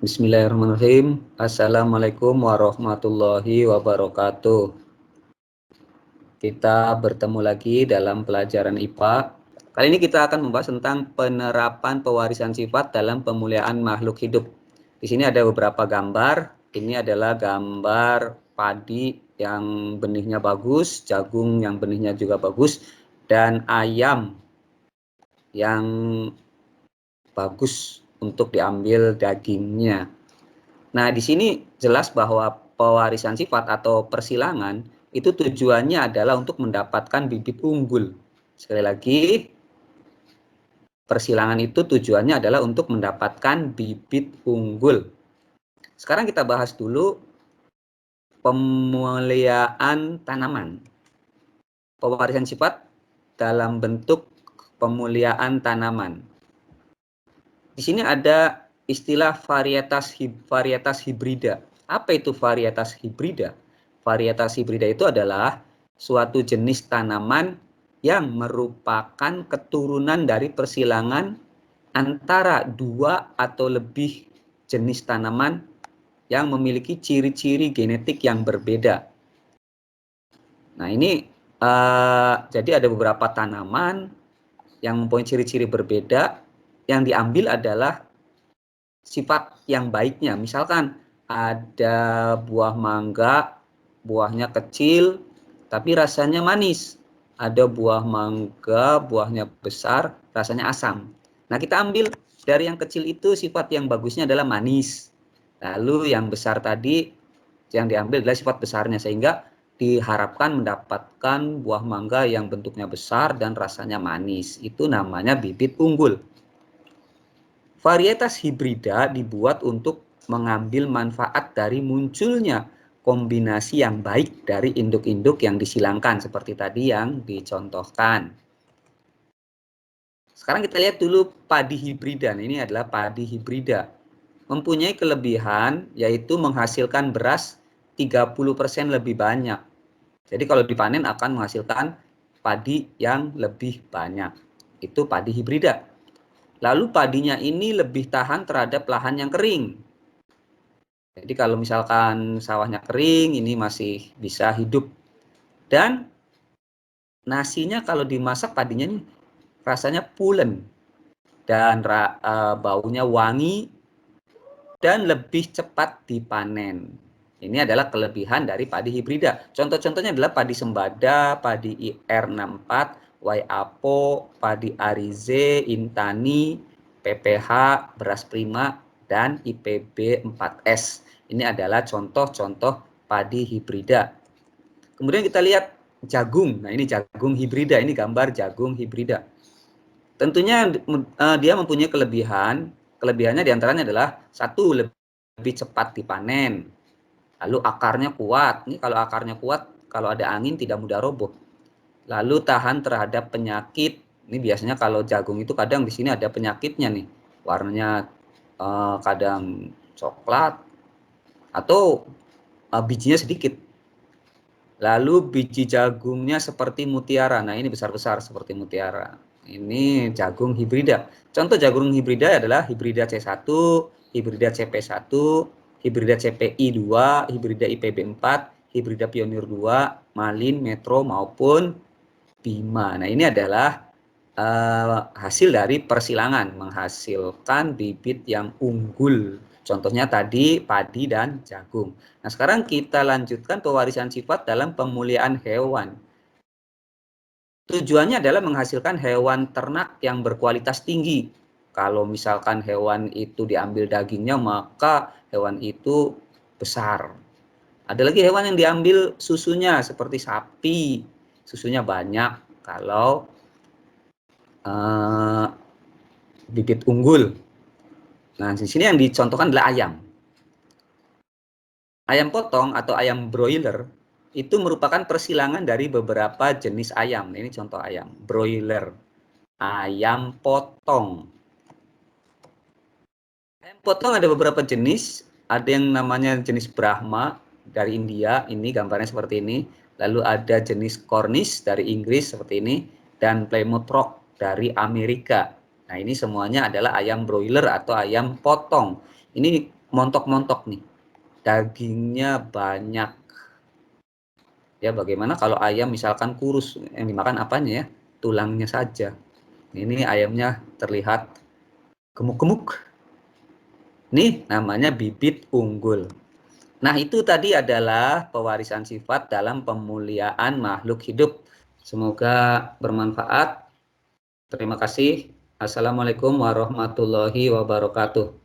Bismillahirrahmanirrahim. Assalamualaikum warahmatullahi wabarakatuh. Kita bertemu lagi dalam pelajaran IPA. Kali ini kita akan membahas tentang penerapan pewarisan sifat dalam pemuliaan makhluk hidup. Di sini ada beberapa gambar. Ini adalah gambar padi yang benihnya bagus, jagung yang benihnya juga bagus, dan ayam yang bagus untuk diambil dagingnya. Nah, di sini jelas bahwa pewarisan sifat atau persilangan itu tujuannya adalah untuk mendapatkan bibit unggul. Sekali lagi, persilangan itu tujuannya adalah untuk mendapatkan bibit unggul. Sekarang kita bahas dulu pemuliaan tanaman. Pewarisan sifat dalam bentuk pemuliaan tanaman. Di sini ada istilah varietas hibrida. Apa itu varietas hibrida? Varietas hibrida itu adalah suatu jenis tanaman yang merupakan keturunan dari persilangan antara dua atau lebih jenis tanaman yang memiliki ciri-ciri genetik yang berbeda. Nah, ini jadi ada beberapa tanaman yang mempunyai ciri-ciri berbeda. Yang diambil adalah sifat yang baiknya. Misalkan ada buah mangga, buahnya kecil tapi rasanya manis. Ada buah mangga, buahnya besar, rasanya asam. Nah, kita ambil dari yang kecil itu sifat yang bagusnya adalah manis. Lalu yang besar tadi yang diambil adalah sifat besarnya, sehingga diharapkan mendapatkan buah mangga yang bentuknya besar dan rasanya manis. Itu namanya bibit unggul. Varietas hibrida dibuat untuk mengambil manfaat dari munculnya kombinasi yang baik dari induk-induk yang disilangkan seperti tadi yang dicontohkan. Sekarang kita lihat dulu padi hibrida. Ini adalah padi hibrida. Mempunyai kelebihan yaitu menghasilkan beras 30% lebih banyak. Jadi kalau dipanen akan menghasilkan padi yang lebih banyak. Itu padi hibrida. Lalu padinya ini lebih tahan terhadap lahan yang kering. Jadi kalau misalkan sawahnya kering, ini masih bisa hidup. Dan nasinya kalau dimasak padinya ini rasanya pulen. Dan baunya wangi dan lebih cepat dipanen. Ini adalah kelebihan dari padi hibrida. Contoh-contohnya adalah padi sembada, padi IR64, Waiapo, padi Arize, Intani, PPH, beras prima, dan IPB4S. Ini adalah contoh-contoh padi hibrida. Kemudian kita lihat jagung. Nah, ini jagung hibrida. Ini gambar jagung hibrida. Tentunya dia mempunyai kelebihan. Kelebihannya diantaranya adalah satu, lebih cepat dipanen. Lalu akarnya kuat. Ini kalau akarnya kuat, kalau ada angin tidak mudah roboh. Lalu tahan terhadap penyakit. Ini biasanya kalau jagung itu kadang di sini ada penyakitnya nih. Warnanya kadang coklat atau bijinya sedikit. Lalu biji jagungnya seperti mutiara. Nah, ini besar-besar seperti mutiara. Ini jagung hibrida. Contoh jagung hibrida adalah hibrida C1, hibrida CP1, hibrida CPI2, hibrida IPB4, hibrida Pionir 2, Malin, Metro maupun Bima. Nah, ini adalah hasil dari persilangan, menghasilkan bibit yang unggul. Contohnya tadi padi dan jagung. Nah, sekarang kita lanjutkan pewarisan sifat dalam pemuliaan hewan. Tujuannya adalah menghasilkan hewan ternak yang berkualitas tinggi. Kalau misalkan hewan itu diambil dagingnya, maka hewan itu besar. Ada lagi hewan yang diambil susunya, seperti sapi. Susunya banyak kalau bibit unggul. Nah, di sini yang dicontohkan adalah ayam. Ayam potong atau ayam broiler itu merupakan persilangan dari beberapa jenis ayam. Ini contoh ayam broiler, ayam potong. Ayam potong ada beberapa jenis. Ada yang namanya jenis Brahma dari India. Ini gambarnya seperti ini. Lalu ada jenis Cornish dari Inggris seperti ini. Dan Plymouth Rock dari Amerika. Nah, ini semuanya adalah ayam broiler atau ayam potong. Ini montok-montok nih, dagingnya banyak. Ya, bagaimana kalau ayam misalkan kurus, yang dimakan apanya ya? Tulangnya saja. Ini ayamnya terlihat gemuk-gemuk. Nih namanya bibit unggul. Nah, itu tadi adalah pewarisan sifat dalam pemuliaan makhluk hidup. Semoga bermanfaat. Terima kasih. Assalamualaikum warahmatullahi wabarakatuh.